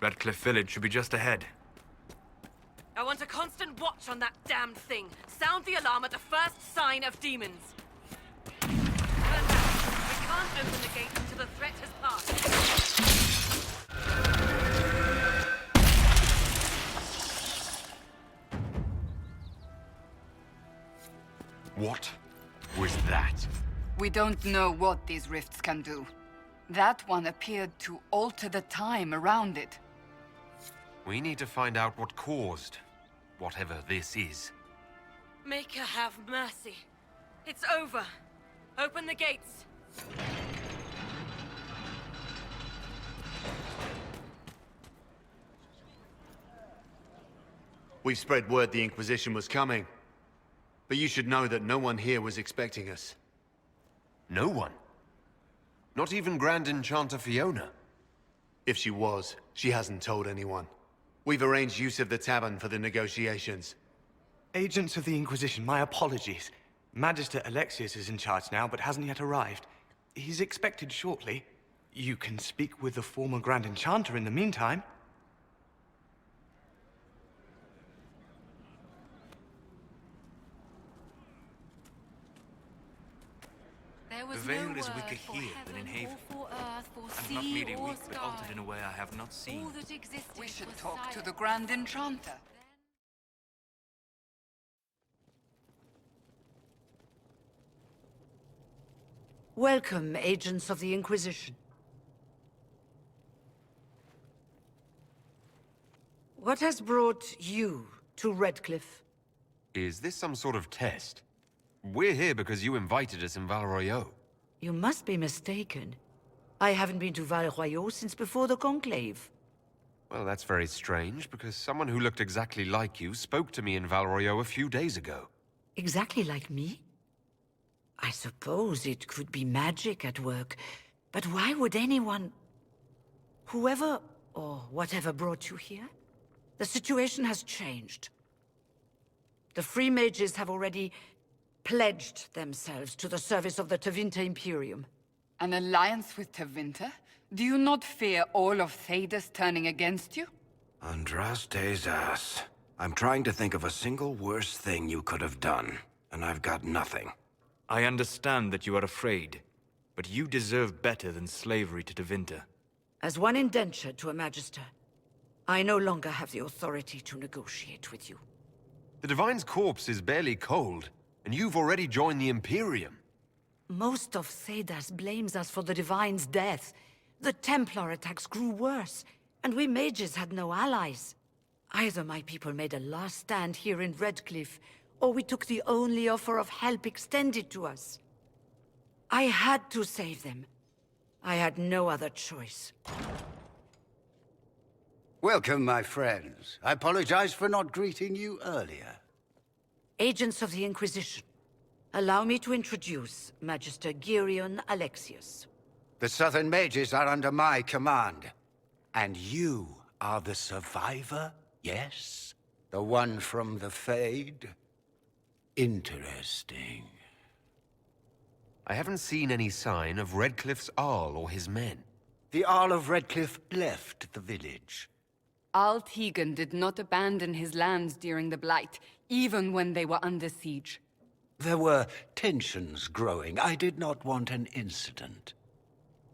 Redcliffe village should be just ahead. I want a constant watch on that damned thing. Sound the alarm at the first sign of demons. Turn back. We can't open the gate until the threat has passed. What was that? We don't know what these rifts can do. That one appeared to alter the time around it. We need to find out what caused whatever this is. Maker have mercy. It's over. Open the gates. We've spread word the Inquisition was coming. But you should know that no one here was expecting us. No one? Not even Grand Enchanter Fiona? If she was, she hasn't told anyone. We've arranged use of the tavern for the negotiations. Agents of the Inquisition, my apologies. Magister Alexius is in charge now, but hasn't yet arrived. He's expected shortly. You can speak with the former Grand Enchanter in the meantime. The veil is weaker here than in Haven. I'm not merely weak, but altered in a way I have not seen. We should talk to the Grand Enchanter. Welcome, agents of the Inquisition. What has brought you to Redcliffe? Is this some sort of test? We're here because you invited us in Val Royeaux. You must be mistaken. I haven't been to Val Royeaux since before the Conclave. Well, that's very strange, because someone who looked exactly like you spoke to me in Val Royeaux a few days ago. Exactly like me? I suppose it could be magic at work, but why would anyone... Whoever or whatever brought you here? The situation has changed. The Free Mages have already pledged themselves to the service of the Tevinter Imperium. An alliance with Tevinter? Do you not fear all of Thedas turning against you? Andrastes. I'm trying to think of a single worse thing you could have done, and I've got nothing. I understand that you are afraid, but you deserve better than slavery to Tevinter. As one indentured to a Magister, I no longer have the authority to negotiate with you. The Divine's corpse is barely cold, and you've already joined the Imperium. Most of Thedas blames us for the Divine's death. The Templar attacks grew worse, and we mages had no allies. Either my people made a last stand here in Redcliffe, or we took the only offer of help extended to us. I had to save them. I had no other choice. Welcome, my friends. I apologize for not greeting you earlier. Agents of the Inquisition, allow me to introduce Magister Girion Alexius. The Southern Mages are under my command. And you are the survivor, yes? The one from the Fade? Interesting. I haven't seen any sign of Redcliffe's Arl or his men. The Arl of Redcliffe left the village. Al Tegan did not abandon his lands during the Blight, even when they were under siege. There were tensions growing. I did not want an incident.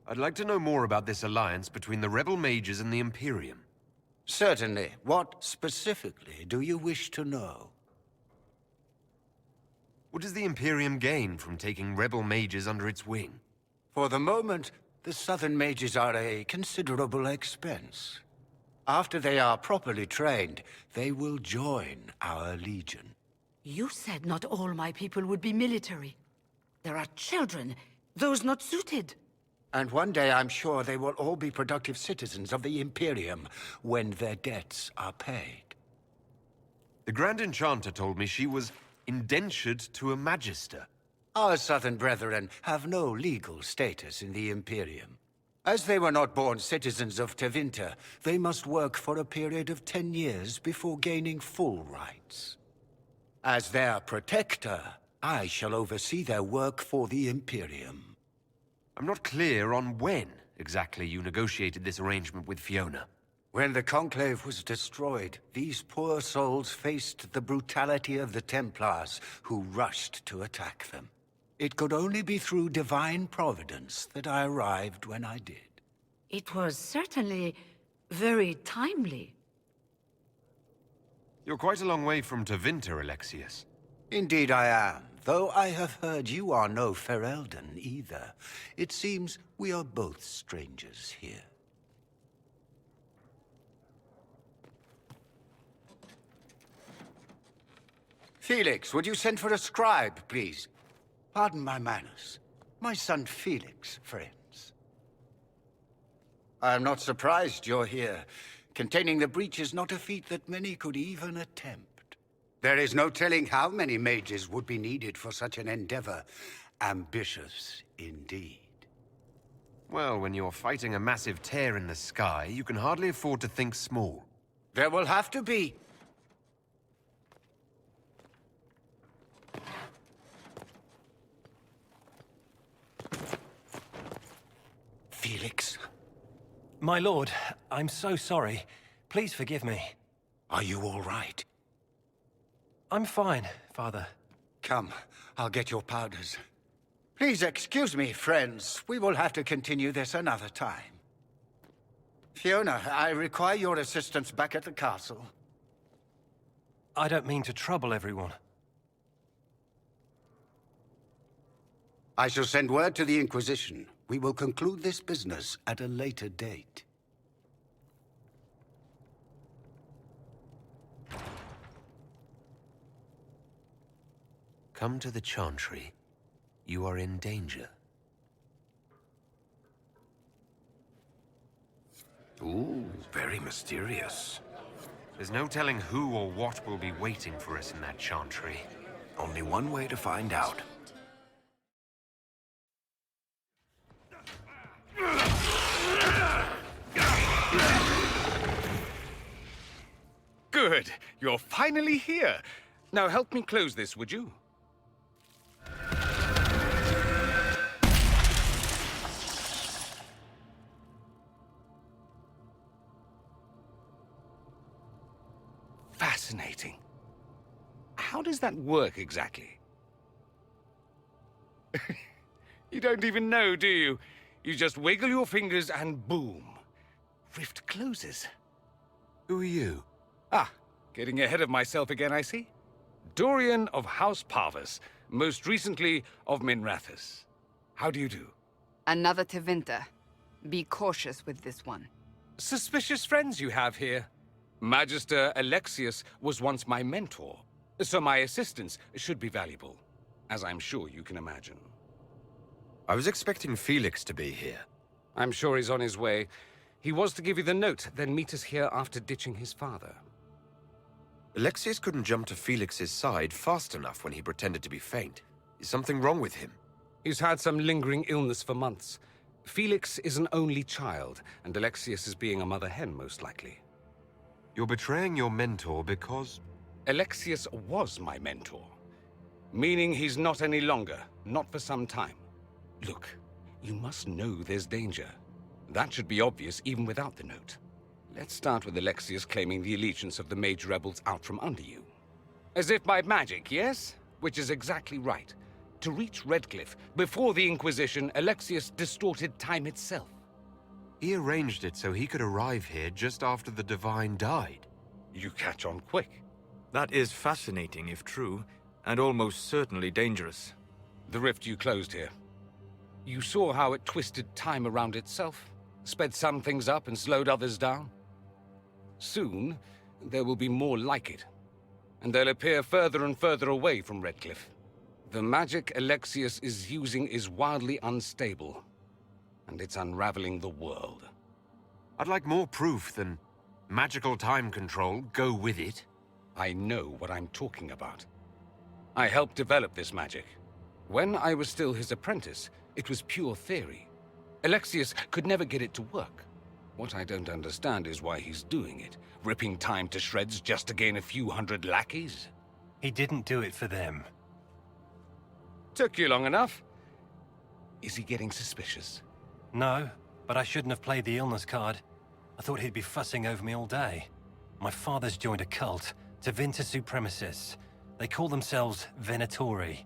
I'd like to know more about this alliance between the rebel mages and the Imperium. Certainly. What specifically do you wish to know? What does the Imperium gain from taking rebel mages under its wing? For the moment, the Southern Mages are a considerable expense. After they are properly trained, they will join our legion. You said not all my people would be military. There are children, those not suited. And one day I'm sure they will all be productive citizens of the Imperium when their debts are paid. The Grand Enchanter told me she was indentured to a Magister. Our Southern brethren have no legal status in the Imperium. As they were not born citizens of Tevinter, they must work for a period of 10 years before gaining full rights. As their protector, I shall oversee their work for the Imperium. I'm not clear on when exactly you negotiated this arrangement with Fiona. When the Conclave was destroyed, these poor souls faced the brutality of the Templars, who rushed to attack them. It could only be through divine providence that I arrived when I did. It was certainly very timely. You're quite a long way from Tevinter, Alexius. Indeed I am, though I have heard you are no Ferelden either. It seems we are both strangers here. Felix, would you send for a scribe, please? Pardon my manners. My son Felix, friends. I am not surprised you're here. Containing the breach is not a feat that many could even attempt. There is no telling how many mages would be needed for such an endeavor. Ambitious, indeed. Well, when you're fighting a massive tear in the sky, you can hardly afford to think small. There will have to be. Felix. My lord, I'm so sorry. Please forgive me. Are you all right? I'm fine, Father. Come, I'll get your powders. Please excuse me, friends. We will have to continue this another time. Fiona, I require your assistance back at the castle. I don't mean to trouble everyone. I shall send word to the Inquisition. We will conclude this business at a later date. Come to the Chantry. You are in danger. Ooh, very mysterious. There's no telling who or what will be waiting for us in that Chantry. Only one way to find out. Good. You're finally here. Now help me close this, would you? Fascinating. How does that work exactly? You don't even know, do you? You just wiggle your fingers and boom. Rift closes. Who are you? Ah, getting ahead of myself again, I see. Dorian of House Parvus, most recently of Minrathous. How do you do? Another Tevinter. Be cautious with this one. Suspicious friends you have here. Magister Alexius was once my mentor, so my assistance should be valuable, as I'm sure you can imagine. I was expecting Felix to be here. I'm sure he's on his way. He was to give you the note, then meet us here after ditching his father. Alexius couldn't jump to Felix's side fast enough when he pretended to be faint. Is something wrong with him? He's had some lingering illness for months. Felix is an only child, and Alexius is being a mother hen, most likely. You're betraying your mentor because... Alexius was my mentor. Meaning he's not any longer, not for some time. Look, you must know there's danger. That should be obvious even without the note. Let's start with Alexius claiming the allegiance of the mage rebels out from under you. As if by magic, yes? Which is exactly right. To reach Redcliffe, before the Inquisition, Alexius distorted time itself. He arranged it so he could arrive here just after the Divine died. You catch on quick. That is fascinating if true, and almost certainly dangerous. The rift you closed here. You saw how it twisted time around itself, sped some things up and slowed others down. Soon, there will be more like it, and they'll appear further and further away from Redcliffe. The magic Alexius is using is wildly unstable, and it's unraveling the world. I'd like more proof than magical time control, go with it. I know what I'm talking about. I helped develop this magic. When I was still his apprentice, it was pure theory. Alexius could never get it to work. What I don't understand is why he's doing it, ripping time to shreds just to gain a few hundred lackeys. He didn't do it for them. Took you long enough. Is he getting suspicious? No, but I shouldn't have played the illness card. I thought he'd be fussing over me all day. My father's joined a cult, Tevinter Supremacists. They call themselves Venatori.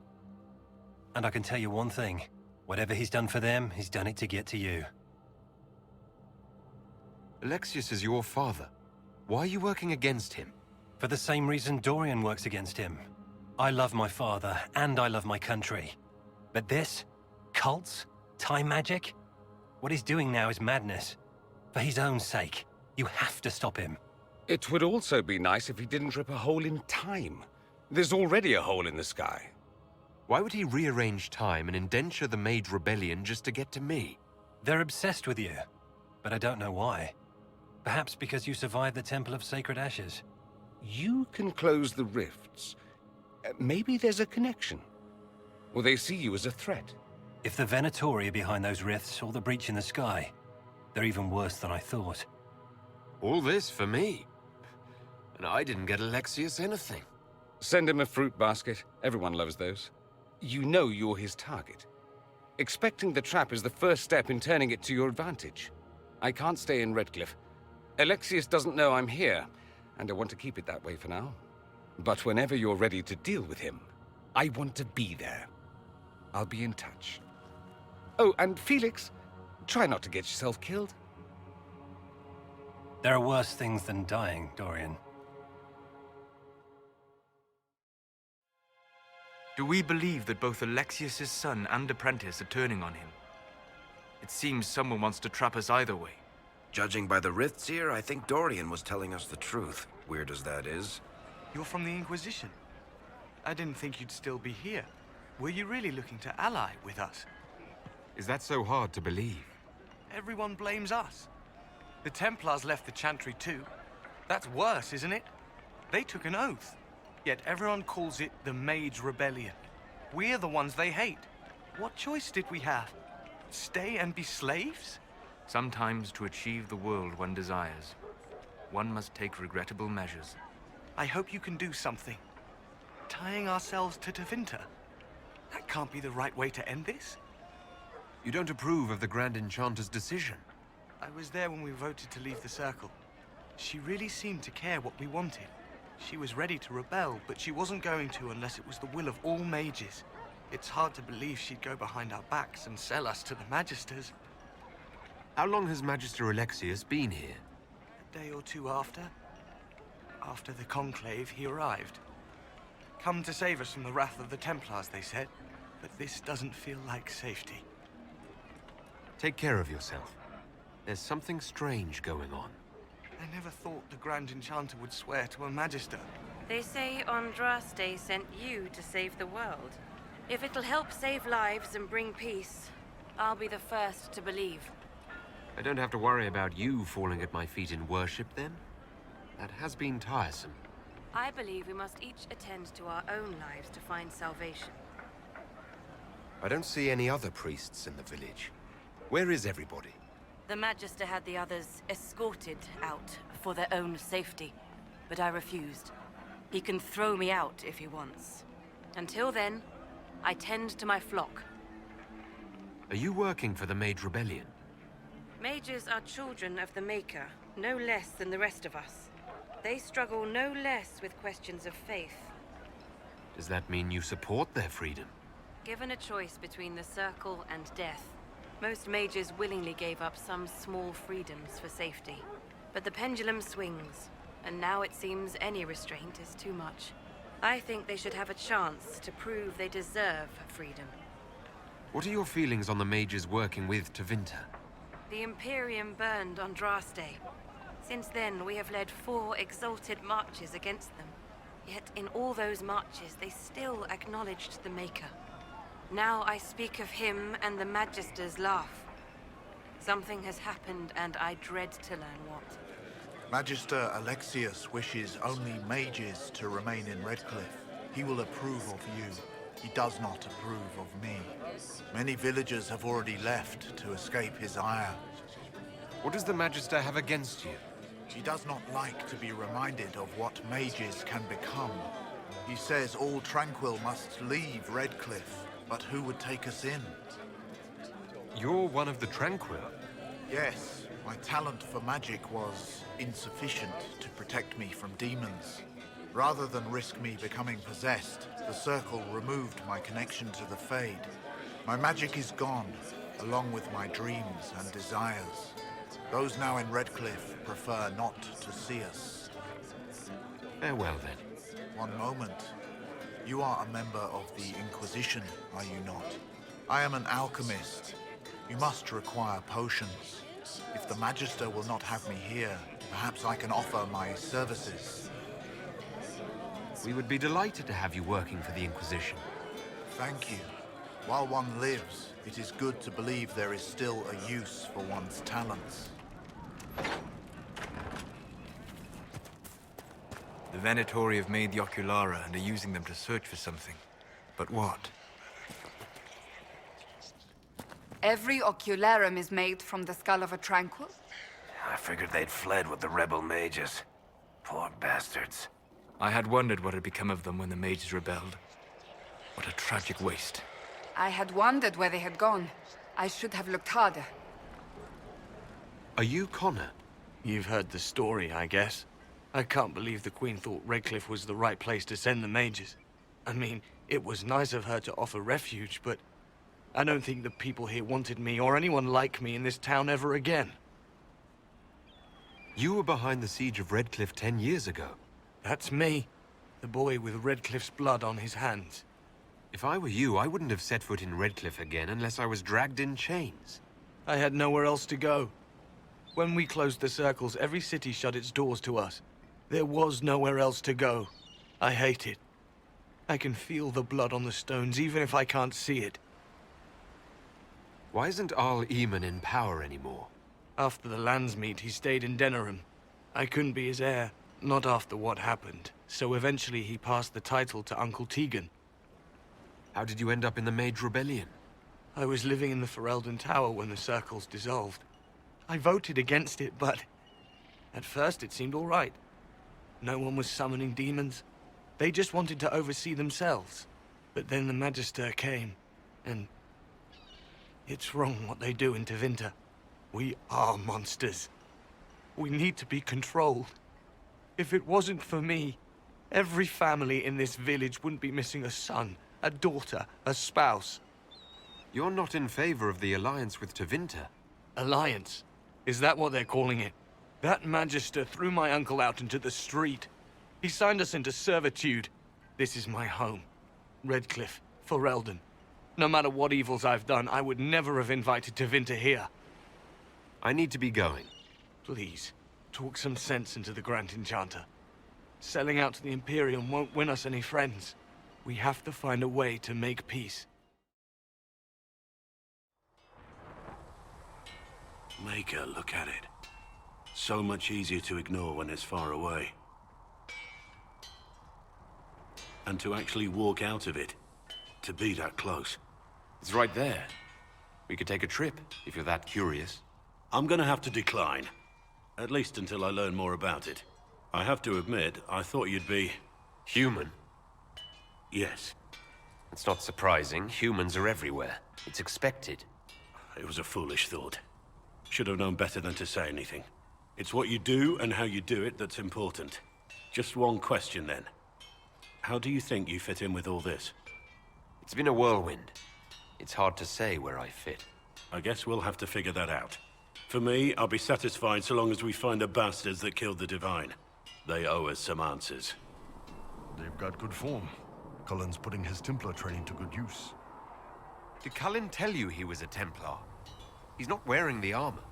And I can tell you one thing. Whatever he's done for them, he's done it to get to you. Alexius is your father. Why are you working against him? For the same reason Dorian works against him. I love my father, and I love my country. But this? Cults? Time magic? What he's doing now is madness. For his own sake, you have to stop him. It would also be nice if he didn't rip a hole in time. There's already a hole in the sky. Why would he rearrange time and indenture the Mage Rebellion just to get to me? They're obsessed with you, but I don't know why. Perhaps because you survived the Temple of Sacred Ashes. You can close the rifts. Maybe there's a connection. Or they see you as a threat. If the Venatori are behind those rifts or the breach in the sky, they're even worse than I thought. All this for me? And I didn't get Alexius anything. Send him a fruit basket. Everyone loves those. You know you're his target. Expecting the trap is the first step in turning it to your advantage. I can't stay in Redcliffe. Alexius doesn't know I'm here, and I want to keep it that way for now. But whenever you're ready to deal with him, I want to be there. I'll be in touch. Oh, and Felix, try not to get yourself killed. There are worse things than dying, Dorian. Do we believe that both Alexius's son and apprentice are turning on him? It seems someone wants to trap us either way. Judging by the rifts here, I think Dorian was telling us the truth. Weird as that is. You're from the Inquisition. I didn't think you'd still be here. Were you really looking to ally with us? Is that so hard to believe? Everyone blames us. The Templars left the Chantry too. That's worse, isn't it? They took an oath. Yet everyone calls it the Mage Rebellion. We're the ones they hate. What choice did we have? Stay and be slaves? Sometimes to achieve the world one desires, one must take regrettable measures. I hope you can do something. Tying ourselves to Tevinter. That can't be the right way to end this. You don't approve of the Grand Enchanter's decision? I was there when we voted to leave the Circle. She really seemed to care what we wanted. She was ready to rebel, but she wasn't going to unless it was the will of all mages. It's hard to believe she'd go behind our backs and sell us to the Magisters. How long has Magister Alexius been here? A day or two after. After the Conclave, he arrived. Come to save us from the wrath of the Templars, they said. But this doesn't feel like safety. Take care of yourself. There's something strange going on. I never thought the Grand Enchanter would swear to a Magister. They say Andraste sent you to save the world. If it'll help save lives and bring peace, I'll be the first to believe. I don't have to worry about you falling at my feet in worship, then? That has been tiresome. I believe we must each attend to our own lives to find salvation. I don't see any other priests in the village. Where is everybody? The Magister had the others escorted out for their own safety, but I refused. He can throw me out if he wants. Until then, I tend to my flock. Are you working for the Mage Rebellion? Mages are children of the Maker, no less than the rest of us. They struggle no less with questions of faith. Does that mean you support their freedom? Given a choice between the Circle and death, most mages willingly gave up some small freedoms for safety. But the pendulum swings, and now it seems any restraint is too much. I think they should have a chance to prove they deserve freedom. What are your feelings on the mages working with Tevinter? The Imperium burned Andraste. Since then, we have led 4 exalted marches against them. Yet in all those marches, they still acknowledged the Maker. Now I speak of him and the Magisters laugh. Something has happened, and I dread to learn what. Magister Alexius wishes only mages to remain in Redcliffe. He will approve of you. He does not approve of me. Many villagers have already left to escape his ire. What does the Magister have against you? He does not like to be reminded of what mages can become. He says all Tranquil must leave Redcliffe, but who would take us in? You're one of the Tranquil? Yes, My talent for magic was insufficient to protect me from demons. Rather than risk me becoming possessed, the Circle removed my connection to the Fade. My magic is gone, along with my dreams and desires. Those now in Redcliffe prefer not to see us. Farewell, then. One moment. You are a member of the Inquisition, are you not? I am an alchemist. You must require potions. If the Magister will not have me here, perhaps I can offer my services. We would be delighted to have you working for the Inquisition. Thank you. While one lives, it is good to believe there is still a use for one's talents. The Venatori have made the Oculara and are using them to search for something. But what? Every ocularum is made from the skull of a tranquil? I figured they'd fled with the rebel mages. Poor bastards. I had wondered what had become of them when the mages rebelled. What a tragic waste. I had wondered where they had gone. I should have looked harder. Are you Connor? You've heard the story, I guess. I can't believe the Queen thought Redcliffe was the right place to send the mages. I mean, it was nice of her to offer refuge, but I don't think the people here wanted me or anyone like me in this town ever again. You were behind the siege of Redcliffe 10 years ago. That's me. The boy with Redcliffe's blood on his hands. If I were you, I wouldn't have set foot in Redcliffe again unless I was dragged in chains. I had nowhere else to go. When we closed the circles, every city shut its doors to us. There was nowhere else to go. I hate it. I can feel the blood on the stones, even if I can't see it. Why isn't Arl Eamon in power anymore? After the lands meet, he stayed in Denerim. I couldn't be his heir, not after what happened. So eventually he passed the title to Uncle Tegan. How did you end up in the Mage Rebellion? I was living in the Ferelden Tower when the circles dissolved. I voted against it, but at first it seemed all right. No one was summoning demons. They just wanted to oversee themselves. But then the Magister came, and it's wrong what they do in Tevinter. We are monsters. We need to be controlled. If it wasn't for me, every family in this village wouldn't be missing a son, a daughter, a spouse. You're not in favor of the alliance with Tevinter. Alliance? Is that what they're calling it? That Magister threw my uncle out into the street. He signed us into servitude. This is my home. Redcliffe, Ferelden. No matter what evils I've done, I would never have invited Tevinter here. I need to be going. Please, talk some sense into the Grand Enchanter. Selling out to the Imperium won't win us any friends. We have to find a way to make peace. Make her look at it. So much easier to ignore when it's far away. And to actually walk out of it. To be that close. It's right there. We could take a trip, if you're that curious. I'm gonna have to decline. At least until I learn more about it. I have to admit, I thought you'd be... human? Yes. It's not surprising. Humans are everywhere. It's expected. It was a foolish thought. Should have known better than to say anything. It's what you do and how you do it that's important. Just one question then. How do you think you fit in with all this? It's been a whirlwind. It's hard to say where I fit. I guess we'll have to figure that out. For me, I'll be satisfied so long as we find the bastards that killed the Divine. They owe us some answers. They've got good form. Cullen's putting his Templar training to good use. Did Cullen tell you he was a Templar? He's not wearing the armor.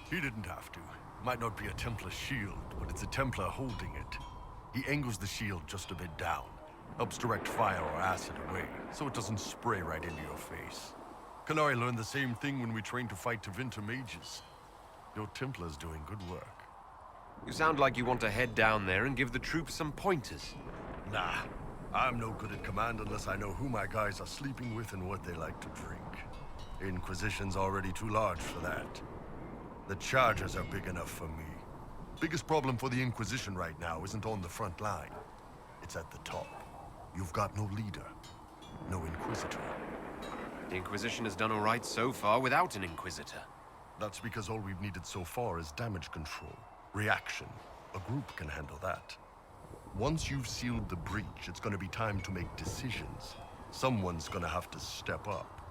He didn't have to. Might not be a Templar shield, but it's a Templar holding it. He angles the shield just a bit down. Helps direct fire or acid away, so it doesn't spray right into your face. Kalari learned the same thing when we trained to fight Tevinter mages. Your Templar's doing good work. You sound like you want to head down there and give the troops some pointers. Nah, I'm no good at command unless I know who my guys are sleeping with and what they like to drink. Inquisition's already too large for that. The Chargers are big enough for me. Biggest problem for the Inquisition right now isn't on the front line. It's at the top. You've got no leader, no Inquisitor. The Inquisition has done all right so far without an Inquisitor. That's because all we've needed so far is damage control. Reaction. A group can handle that. Once you've sealed the breach, it's gonna be time to make decisions. Someone's gonna have to step up.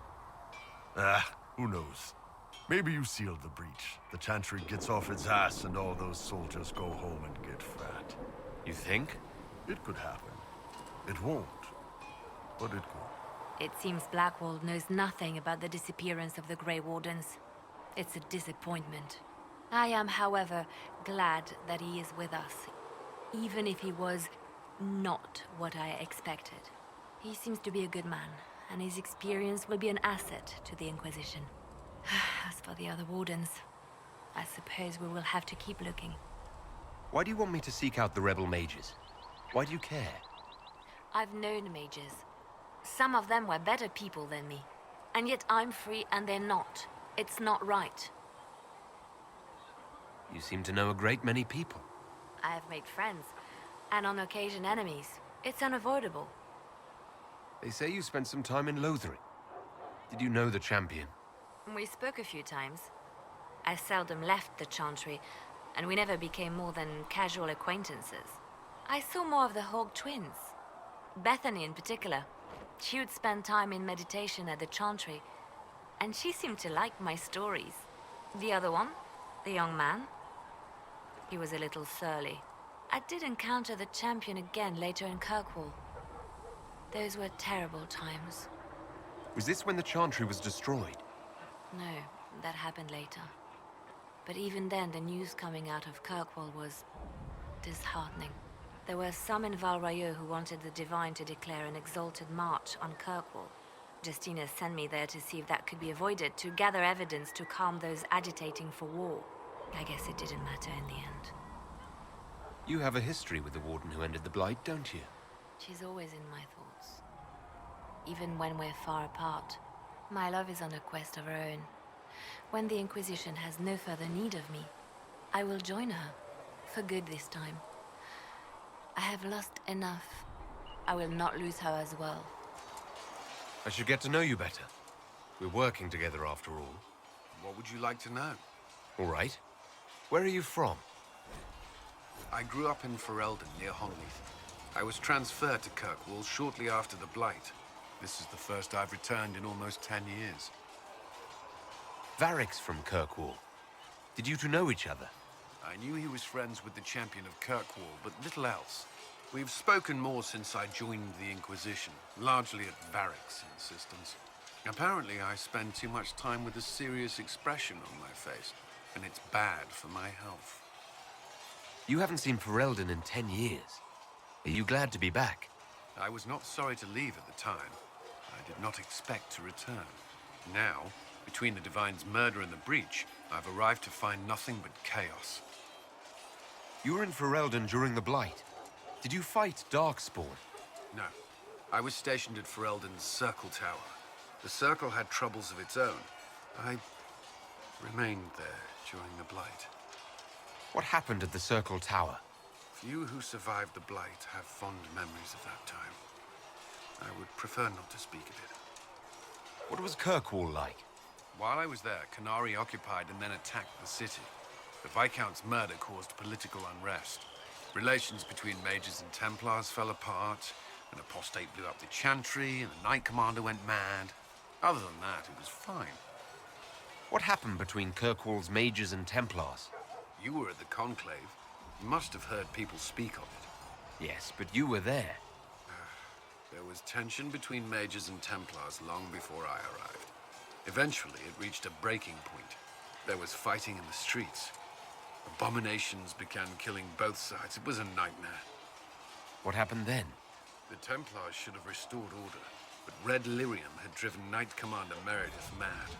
Who knows? Maybe you sealed the breach. The Chantry gets off its ass and all those soldiers go home and get fat. You think? It could happen. It won't, but it could. It seems Blackwall knows nothing about the disappearance of the Grey Wardens. It's a disappointment. I am, however, glad that he is with us, even if he was not what I expected. He seems to be a good man, and his experience will be an asset to the Inquisition. As for the other Wardens, I suppose we will have to keep looking. Why do you want me to seek out the rebel mages? Why do you care? I've known mages. Some of them were better people than me. And yet I'm free and they're not. It's not right. You seem to know a great many people. I have made friends, and on occasion enemies. It's unavoidable. They say you spent some time in Lothering. Did you know the champion? We spoke a few times. I seldom left the Chantry, and we never became more than casual acquaintances. I saw more of the Hawk twins. Bethany in particular. She would spend time in meditation at the Chantry, and she seemed to like my stories. The other one, the young man, he was a little surly. I did encounter the champion again later in Kirkwall. Those were terrible times. Was this when the Chantry was destroyed? No, that happened later. But even then, the news coming out of Kirkwall was disheartening. There were some in Val Royeaux who wanted the Divine to declare an exalted march on Kirkwall. Justina sent me there to see if that could be avoided, to gather evidence to calm those agitating for war. I guess it didn't matter in the end. You have a history with the Warden who ended the Blight, don't you? She's always in my thoughts. Even when we're far apart, my love is on a quest of her own. When the Inquisition has no further need of me, I will join her. For good this time. I have lost enough. I will not lose her as well. I should get to know you better. We're working together after all. What would you like to know? All right. Where are you from? I grew up in Ferelden, near Honleath. I was transferred to Kirkwall shortly after the Blight. This is the first I've returned in almost 10 years. Varric's from Kirkwall. Did you two know each other? I knew he was friends with the champion of Kirkwall, but little else. We've spoken more since I joined the Inquisition, largely at Varric's insistence. Apparently, I spend too much time with a serious expression on my face, and it's bad for my health. You haven't seen Ferelden in 10 years. Are you glad to be back? I was not sorry to leave at the time. I did not expect to return. Now, between the Divine's murder and the breach, I've arrived to find nothing but chaos. You were in Ferelden during the Blight. Did you fight Darkspawn? No. I was stationed at Ferelden's Circle Tower. The Circle had troubles of its own. I remained there during the Blight. What happened at the Circle Tower? Few who survived the Blight have fond memories of that time. I would prefer not to speak of it. What was Kirkwall like? While I was there, Canary occupied and then attacked the city. The Viscount's murder caused political unrest. Relations between mages and Templars fell apart. An apostate blew up the Chantry, and the Knight Commander went mad. Other than that, it was fine. What happened between Kirkwall's mages and Templars? You were at the Conclave. You must have heard people speak of it. Yes, but you were there. There was tension between mages and Templars long before I arrived. Eventually, it reached a breaking point. There was fighting in the streets. Abominations began killing both sides. It was a nightmare. What happened then? The Templars should have restored order, but Red Lyrium had driven Knight Commander Meredith mad.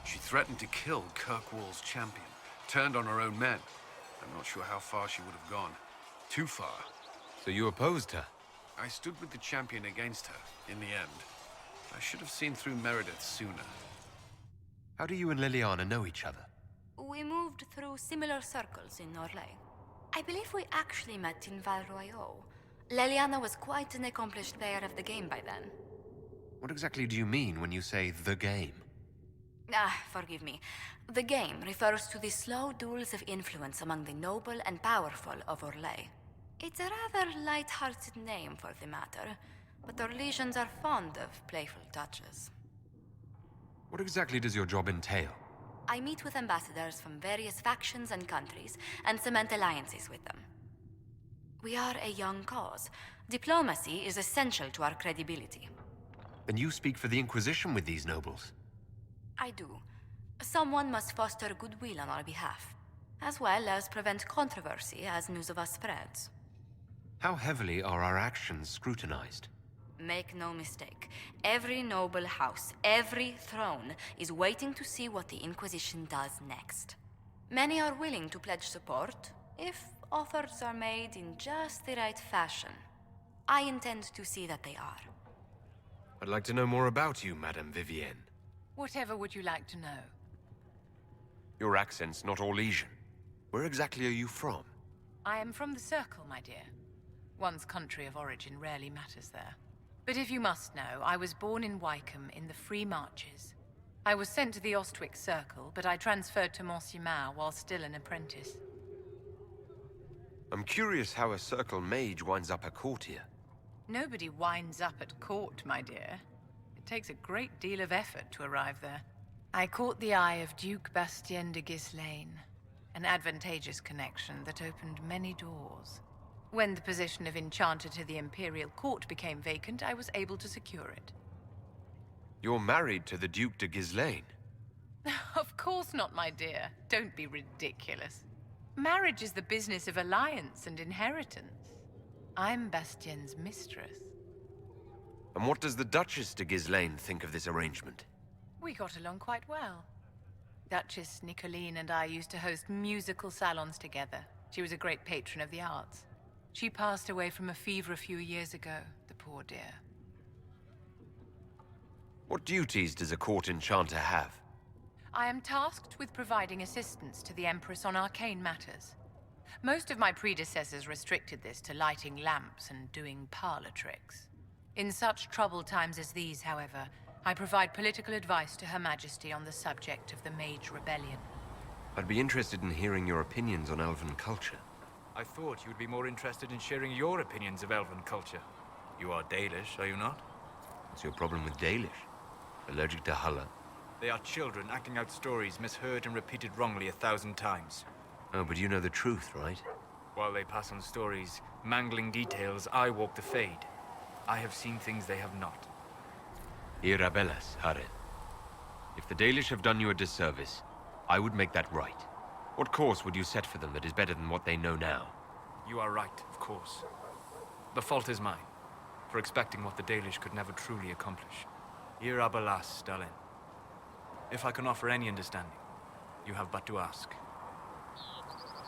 She threatened to kill Kirkwall's champion, turned on her own men. I'm not sure how far she would have gone. Too far. So you opposed her? I stood with the champion against her, in the end. I should have seen through Meredith sooner. How do you and Liliana know each other? We moved through similar circles in Norlay. I believe we actually met in Val Royeaux. Liliana was quite an accomplished player of the game by then. What exactly do you mean when you say the game? Forgive me. The game refers to the slow duels of influence among the noble and powerful of Orlais. It's a rather light-hearted name for the matter, but Orlesians are fond of playful touches. What exactly does your job entail? I meet with ambassadors from various factions and countries, and cement alliances with them. We are a young cause. Diplomacy is essential to our credibility. Then you speak for the Inquisition with these nobles. I do. Someone must foster goodwill on our behalf, as well as prevent controversy as news of us spreads. How heavily are our actions scrutinized? Make no mistake. Every noble house, every throne, is waiting to see what the Inquisition does next. Many are willing to pledge support, if offers are made in just the right fashion. I intend to see that they are. I'd like to know more about you, Madame Vivienne. Whatever would you like to know? Your accent's not Orlesian. Where exactly are you from? I am from the Circle, my dear. One's country of origin rarely matters there. But if you must know, I was born in Wycombe in the Free Marches. I was sent to the Ostwick Circle, but I transferred to Monsignor while still an apprentice. I'm curious how a Circle mage winds up a courtier. Nobody winds up at court, my dear. It takes a great deal of effort to arrive there. I caught the eye of Duke Bastien de Ghislaine, an advantageous connection that opened many doors. When the position of Enchanter to the Imperial Court became vacant, I was able to secure it. You're married to the Duke de Ghislaine? Of course not, my dear. Don't be ridiculous. Marriage is the business of alliance and inheritance. I'm Bastien's mistress. And what does the Duchess de Ghislaine think of this arrangement? We got along quite well. Duchess Nicoline and I used to host musical salons together. She was a great patron of the arts. She passed away from a fever a few years ago, the poor dear. What duties does a court enchanter have? I am tasked with providing assistance to the Empress on arcane matters. Most of my predecessors restricted this to lighting lamps and doing parlor tricks. In such troubled times as these, however, I provide political advice to Her Majesty on the subject of the Mage Rebellion. I'd be interested in hearing your opinions on elven culture. I thought you would be more interested in sharing your opinions of elven culture. You are Dalish, are you not? What's your problem with Dalish? Allergic to Hulla? They are children acting out stories misheard and repeated wrongly 1,000 times. Oh, but you know the truth, right? While they pass on stories, mangling details, I walk the fade. I have seen things they have not. Irabellas, Hared. If the Dalish have done you a disservice, I would make that right. What course would you set for them that is better than what they know now? You are right, of course. The fault is mine, for expecting what the Dalish could never truly accomplish. Irabalas, Stalin. If I can offer any understanding, you have but to ask.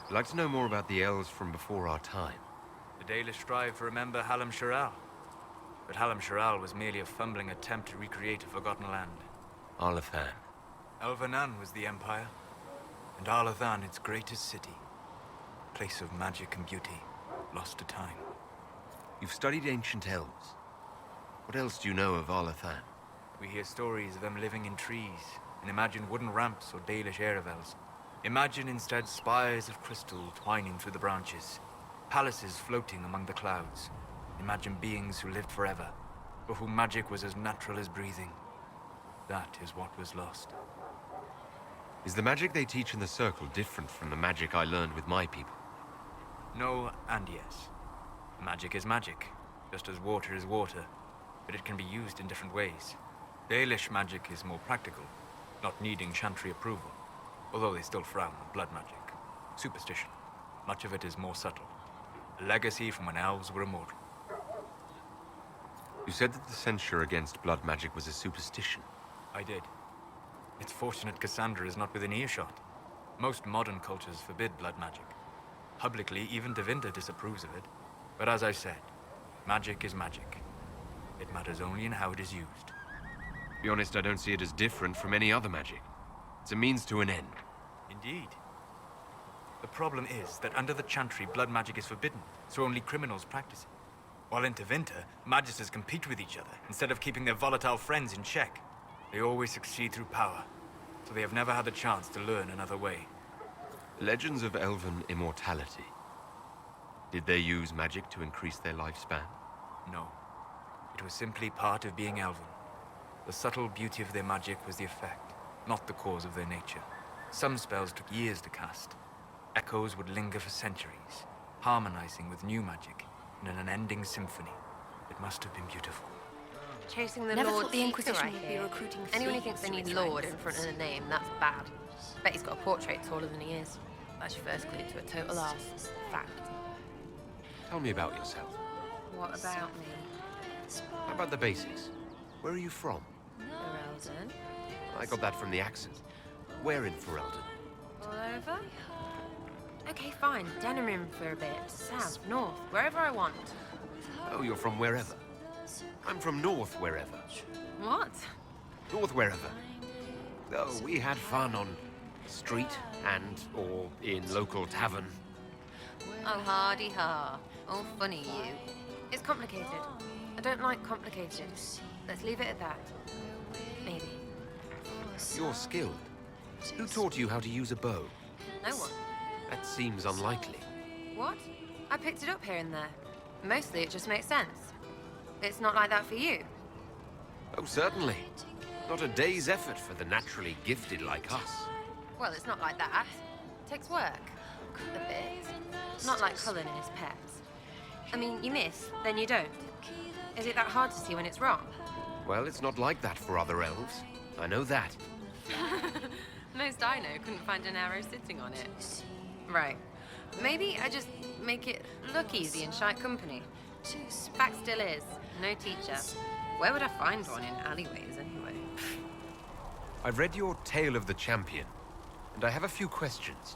I'd like to know more about the elves from before our time. The Dalish strive to remember Hallam Shiral. But Hallam Shiral was merely a fumbling attempt to recreate a forgotten land. Arlathan. Elvanan was the empire, and Arlathan its greatest city. Place of magic and beauty, lost to time. You've studied ancient elves. What else do you know of Arlathan? We hear stories of them living in trees, and imagine wooden ramps or Dalish Erebels. Imagine instead spires of crystal twining through the branches, palaces floating among the clouds. Imagine beings who lived forever, for whom magic was as natural as breathing. That is what was lost. Is the magic they teach in the Circle different from the magic I learned with my people? No and yes. Magic is magic, just as water is water, but it can be used in different ways. Dalish magic is more practical, not needing chantry approval, although they still frown on blood magic. Superstition. Much of it is more subtle. A legacy from when elves were immortal. You said that the censure against blood magic was a superstition. I did. It's fortunate Cassandra is not within earshot. Most modern cultures forbid blood magic. Publicly, even Tevinter disapproves of it. But as I said, magic is magic. It matters only in how it is used. To be honest, I don't see it as different from any other magic. It's a means to an end. Indeed. The problem is that under the Chantry, blood magic is forbidden, so only criminals practice it. While in Tevinter, magisters compete with each other, instead of keeping their volatile friends in check. They always succeed through power, so they have never had the chance to learn another way. Legends of elven immortality. Did they use magic to increase their lifespan? No. It was simply part of being elven. The subtle beauty of their magic was the effect, not the cause of their nature. Some spells took years to cast. Echoes would linger for centuries, harmonizing with new magic in an unending symphony. It must have been beautiful. Chasing the Never Lord thought the Seeker Inquisition right would be here. recruiting Anyone who thieves thinks they to need its Lord ranks. in front of the name, that's bad. Bet he's got a portrait taller than he is. That's your first clue to a total arse. Fact. Tell me about yourself. What about me? How about the basics? Where are you from? Ferelden? I got that from the accent. Where in Ferelden? All over? Okay, fine. Denerim for a bit. South, north, wherever I want. Oh, you're from wherever. I'm from north wherever. What? North wherever. Oh, we had fun on street or in local tavern. Oh, hardy ha. Oh, funny you. It's complicated. I don't like complicated. Let's leave it at that. Maybe. You're skilled. Who taught you how to use a bow? No one. That seems unlikely. What? I picked it up here and there. Mostly it just makes sense. It's not like that for you. Oh, certainly. Not a day's effort for the naturally gifted like us. Well, it's not like that. It takes work. A bit. Not like Cullen and his pets. I mean, you miss, then you don't. Is it that hard to see when it's wrong? Well, it's not like that for other elves. I know that. Most I know couldn't find an arrow sitting on it. Right. Maybe I just make it look easy in shite company. Fact still is, no teacher. Where would I find one in alleyways anyway? I've read your Tale of the Champion, and I have a few questions.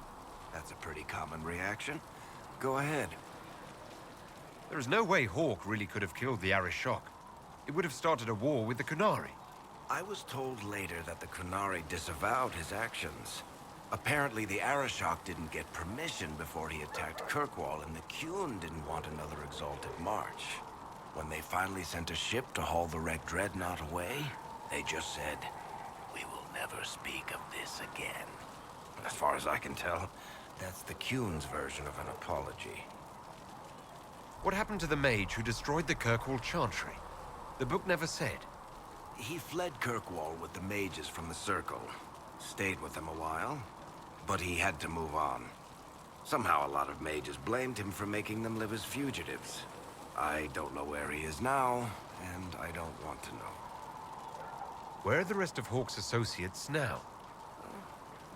That's a pretty common reaction. Go ahead. There is no way Hawk really could have killed the Arishok. It would have started a war with the Qunari. I was told later that the Qunari disavowed his actions. Apparently, the Arishok didn't get permission before he attacked Kirkwall, and the Qun didn't want another exalted march. When they finally sent a ship to haul the wrecked dreadnought away, they just said, "We will never speak of this again." As far as I can tell, that's the Qun's version of an apology. What happened to the mage who destroyed the Kirkwall Chantry? The book never said. He fled Kirkwall with the mages from the Circle. Stayed with them a while, but he had to move on. Somehow a lot of mages blamed him for making them live as fugitives. I don't know where he is now, and I don't want to know. Where are the rest of Hawk's associates now?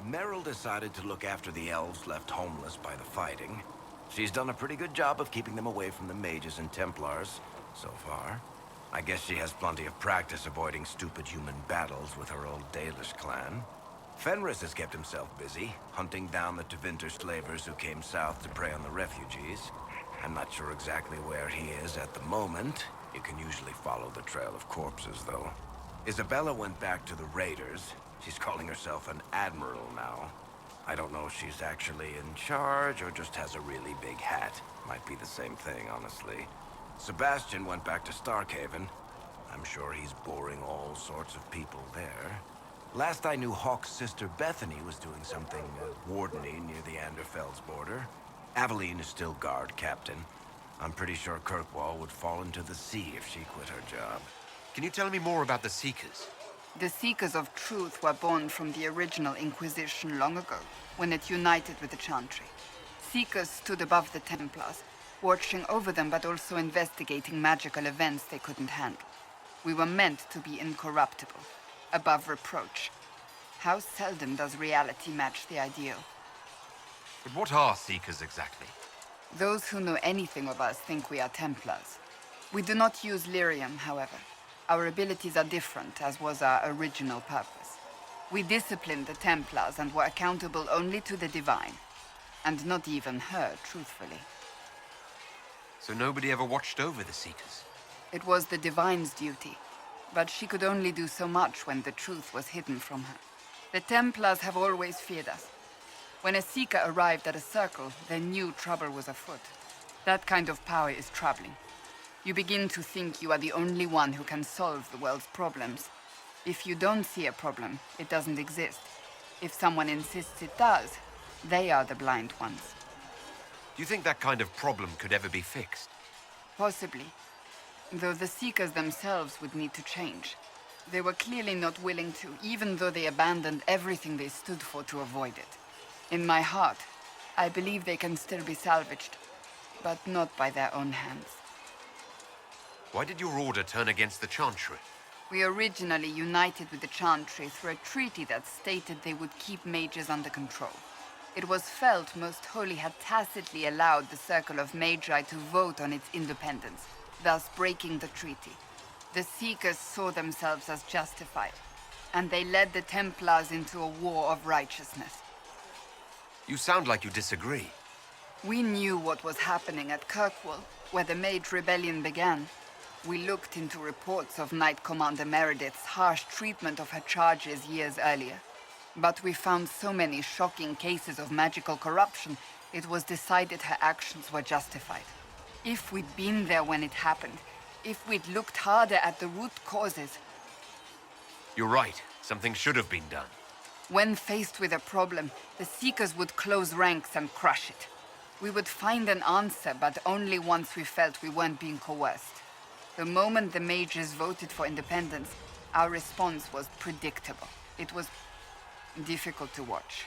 Merrill decided to look after the elves left homeless by the fighting. She's done a pretty good job of keeping them away from the mages and Templars, so far. I guess she has plenty of practice avoiding stupid human battles with her old Dalish clan. Fenris has kept himself busy, hunting down the Tevinter slavers who came south to prey on the refugees. I'm not sure exactly where he is at the moment. You can usually follow the trail of corpses, though. Isabella went back to the Raiders. She's calling herself an admiral now. I don't know if she's actually in charge or just has a really big hat. Might be the same thing, honestly. Sebastian went back to Starkhaven. I'm sure he's boring all sorts of people there. Last I knew, Hawk's sister Bethany was doing something wardeny near the Anderfell's border. Aveline is still guard captain. I'm pretty sure Kirkwall would fall into the sea if she quit her job. Can you tell me more about the Seekers? The Seekers of Truth were born from the original Inquisition long ago, when it united with the Chantry. Seekers stood above the Templars, watching over them but also investigating magical events they couldn't handle. We were meant to be incorruptible, above reproach. How seldom does reality match the ideal? But what are Seekers exactly? Those who know anything of us think we are Templars. We do not use lyrium, however. Our abilities are different, as was our original purpose. We disciplined the Templars and were accountable only to the Divine. And not even her, truthfully. So nobody ever watched over the Seekers? It was the Divine's duty. But she could only do so much when the truth was hidden from her. The Templars have always feared us. When a Seeker arrived at a circle, they knew trouble was afoot. That kind of power is troubling. You begin to think you are the only one who can solve the world's problems. If you don't see a problem, it doesn't exist. If someone insists it does, they are the blind ones. Do you think that kind of problem could ever be fixed? Possibly. Though the Seekers themselves would need to change. They were clearly not willing to, even though they abandoned everything they stood for to avoid it. In my heart, I believe they can still be salvaged, but not by their own hands. Why did your order turn against the Chantry? We originally united with the Chantry through a treaty that stated they would keep mages under control. It was felt Most Holy had tacitly allowed the Circle of Magi to vote on its independence, thus breaking the treaty. The Seekers saw themselves as justified, and they led the Templars into a war of righteousness. You sound like you disagree. We knew what was happening at Kirkwall, where the Mage Rebellion began. We looked into reports of Knight Commander Meredith's harsh treatment of her charges years earlier. But we found so many shocking cases of magical corruption, it was decided her actions were justified. If we'd been there when it happened, if we'd looked harder at the root causes... You're right. Something should have been done. When faced with a problem, the Seekers would close ranks and crush it. We would find an answer, but only once we felt we weren't being coerced. The moment the mages voted for independence, our response was predictable. It was difficult to watch.